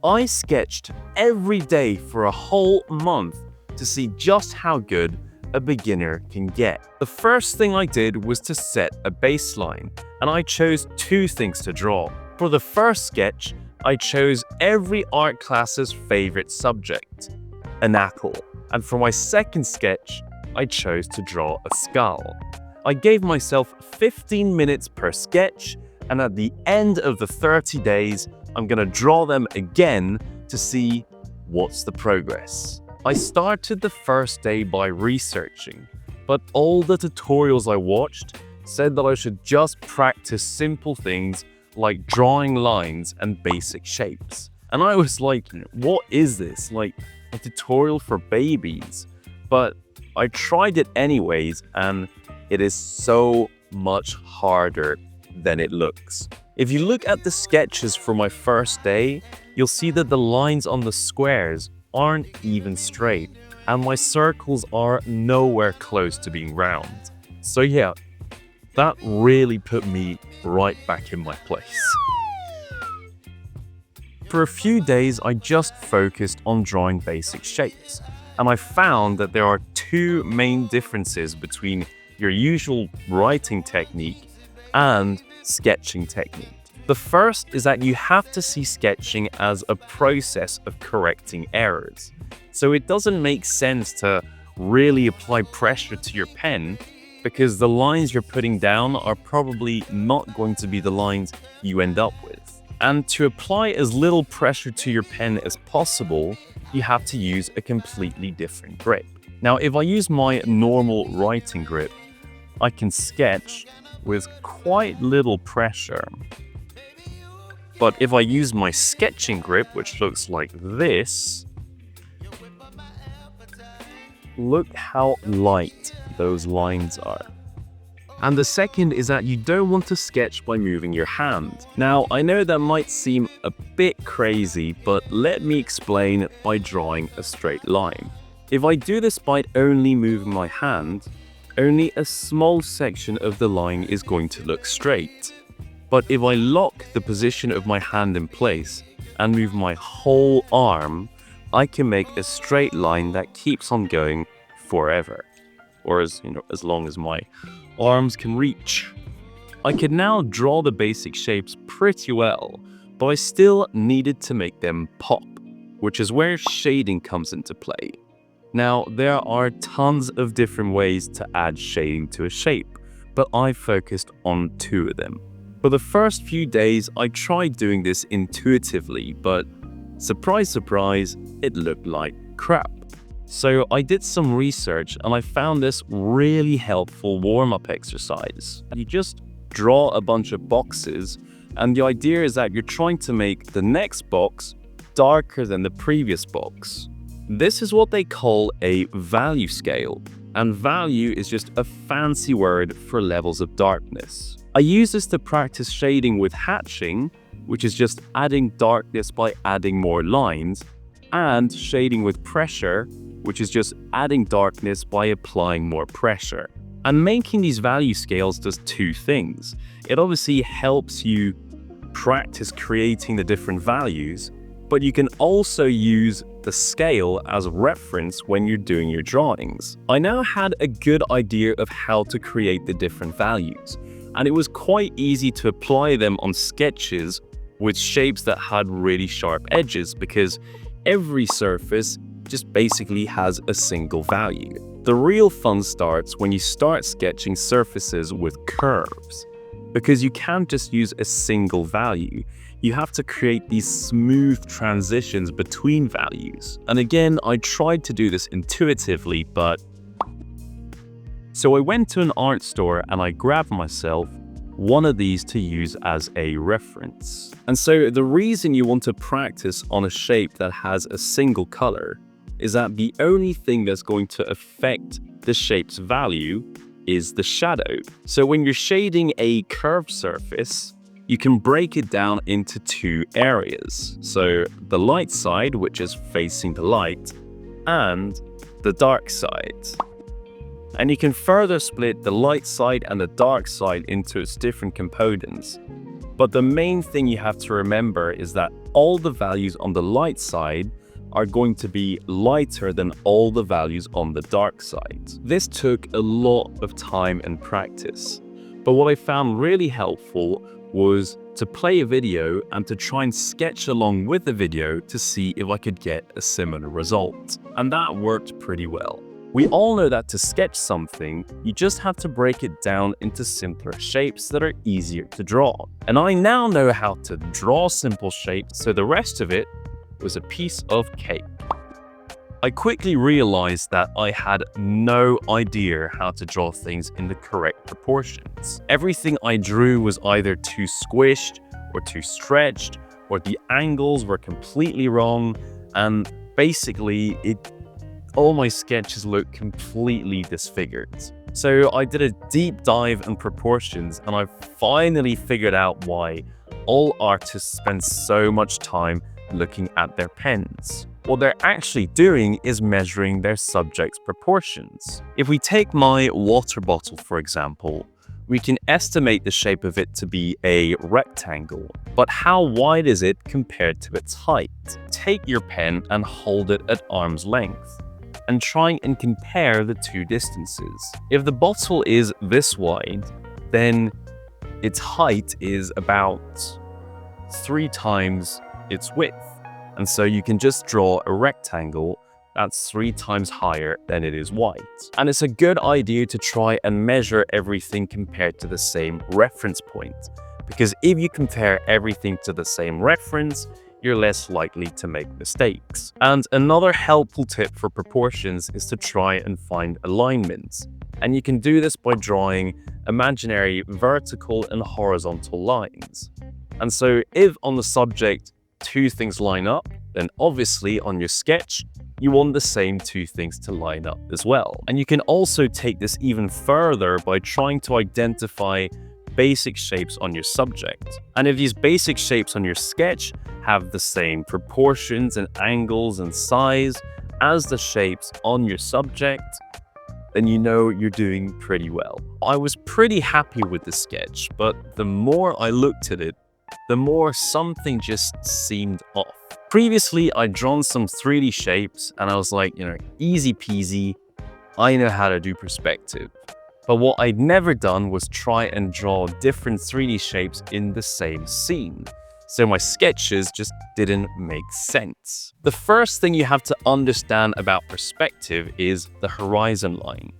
I sketched every day for a whole month to see just how good a beginner can get. The first thing I did was to set a baseline, and I chose two things to draw. For the first sketch, I chose every art class's favorite subject, an apple. And for my second sketch, I chose to draw a skull. I gave myself 15 minutes per sketch, and at the end of the 30 days, I'm gonna draw them again to see what's the progress. I started the first day by researching, but all the tutorials I watched said that I should just practice simple things like drawing lines and basic shapes. And I was like, what is this? Like a tutorial for babies? But I tried it anyways, and it is so much harder than it looks. If you look at the sketches for my first day, you'll see that the lines on the squares aren't even straight, and my circles are nowhere close to being round. So yeah, that really put me right back in my place. For a few days, I just focused on drawing basic shapes, and I found that there are two main differences between your usual writing technique and sketching technique. The first is that you have to see sketching as a process of correcting errors. So it doesn't make sense to really apply pressure to your pen, because the lines you're putting down are probably not going to be the lines you end up with. And to apply as little pressure to your pen as possible, you have to use a completely different grip. Now, if I use my normal writing grip, I can sketch with quite little pressure. But if I use my sketching grip, which looks like this, look how light those lines are. And the second is that you don't want to sketch by moving your hand. Now, I know that might seem a bit crazy, but let me explain by drawing a straight line. If I do this by only moving my hand, only a small section of the line is going to look straight. But if I lock the position of my hand in place and move my whole arm, I can make a straight line that keeps on going forever, or as long as my arms can reach. I could now draw the basic shapes pretty well, but I still needed to make them pop, which is where shading comes into play. Now, there are tons of different ways to add shading to a shape, but I focused on two of them. For the first few days, I tried doing this intuitively, but surprise, surprise, it looked like crap. So I did some research and I found this really helpful warm-up exercise. You just draw a bunch of boxes, and the idea is that you're trying to make the next box darker than the previous box. This is what they call a value scale, and value is just a fancy word for levels of darkness. I use this to practice shading with hatching, which is just adding darkness by adding more lines, and shading with pressure, which is just adding darkness by applying more pressure. And making these value scales does two things. It obviously helps you practice creating the different values, but you can also use the scale as a reference when you're doing your drawings. I now had a good idea of how to create the different values, and it was quite easy to apply them on sketches with shapes that had really sharp edges, because every surface just basically has a single value. The real fun starts when you start sketching surfaces with curves, because you can't just use a single value. You have to create these smooth transitions between values. And again, I tried to do this intuitively, but... So I went to an art store and I grabbed myself one of these to use as a reference. And so the reason you want to practice on a shape that has a single color is that the only thing that's going to affect the shape's value is the shadow. So when you're shading a curved surface, you can break it down into two areas. So the light side, which is facing the light, and the dark side. And you can further split the light side and the dark side into its different components. But the main thing you have to remember is that all the values on the light side are going to be lighter than all the values on the dark side. This took a lot of time and practice, but what I found really helpful was to play a video and to try and sketch along with the video to see if I could get a similar result. And that worked pretty well. We all know that to sketch something, you just have to break it down into simpler shapes that are easier to draw. And I now know how to draw simple shapes, so the rest of it was a piece of cake. I quickly realized that I had no idea how to draw things in the correct proportions. Everything I drew was either too squished or too stretched, or the angles were completely wrong, and basically all my sketches looked completely disfigured. So I did a deep dive in proportions, and I finally figured out why all artists spend so much time looking at their pens. What they're actually doing is measuring their subject's proportions. If we take my water bottle, for example, we can estimate the shape of it to be a rectangle, but how wide is it compared to its height? Take your pen and hold it at arm's length, and try and compare the two distances. If the bottle is this wide, then its height is about 3 times its width. And so you can just draw a rectangle that's 3 times higher than it is wide. And it's a good idea to try and measure everything compared to the same reference point, because if you compare everything to the same reference, you're less likely to make mistakes. And another helpful tip for proportions is to try and find alignments. And you can do this by drawing imaginary vertical and horizontal lines. And so if on the subject 2 things line up, then obviously on your sketch, you want the same 2 things to line up as well. And you can also take this even further by trying to identify basic shapes on your subject. And if these basic shapes on your sketch have the same proportions and angles and size as the shapes on your subject, then you know you're doing pretty well. I was pretty happy with the sketch, but the more I looked at it, the more something just seemed off. Previously, I'd drawn some 3D shapes and I was like, easy peasy, I know how to do perspective. But what I'd never done was try and draw different 3D shapes in the same scene. So my sketches just didn't make sense. The first thing you have to understand about perspective is the horizon line.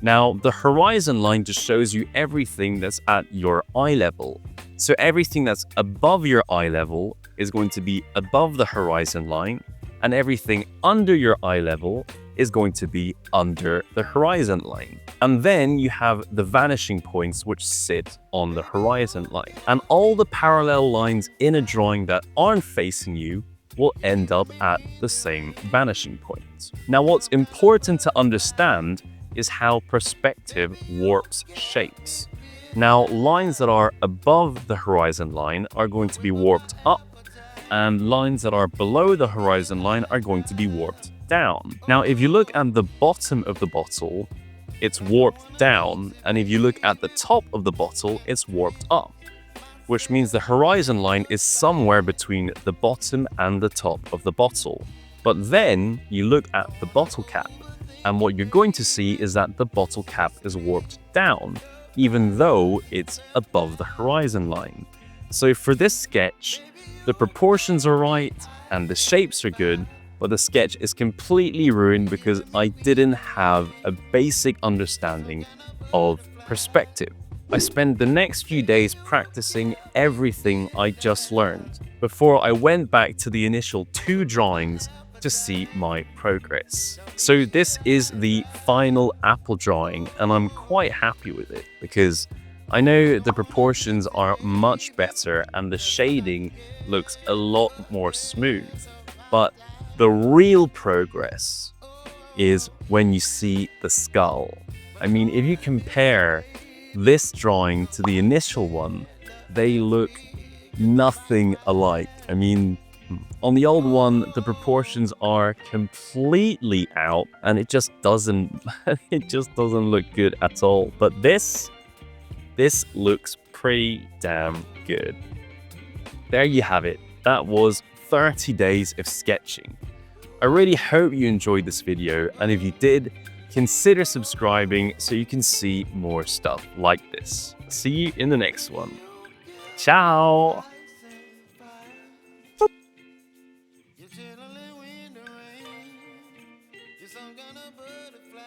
Now, the horizon line just shows you everything that's at your eye level. So everything that's above your eye level is going to be above the horizon line, and everything under your eye level is going to be under the horizon line. And then you have the vanishing points which sit on the horizon line. And all the parallel lines in a drawing that aren't facing you will end up at the same vanishing point. Now, what's important to understand is how perspective warps shapes. Now, lines that are above the horizon line are going to be warped up, and lines that are below the horizon line are going to be warped down. Now, if you look at the bottom of the bottle, it's warped down, and if you look at the top of the bottle, it's warped up, which means the horizon line is somewhere between the bottom and the top of the bottle. But then you look at the bottle cap, and what you're going to see is that the bottle cap is warped down, even though it's above the horizon line. So for this sketch, the proportions are right and the shapes are good, but the sketch is completely ruined because I didn't have a basic understanding of perspective. I spent the next few days practicing everything I just learned before I went back to the initial 2 drawings to see my progress. So this is the final apple drawing, and I'm quite happy with it because I know the proportions are much better and the shading looks a lot more smooth. But the real progress is when you see the skull. I mean, if you compare this drawing to the initial one, they look nothing alike. I mean, on the old one, the proportions are completely out and it just doesn't look good at all. But this looks pretty damn good. there you have it. That was 30 days of sketching. I really hope you enjoyed this video, and if you did, consider subscribing so you can see more stuff like this. See you in the next one. Ciao! You're chilling in the rain. You're some kind of butterfly.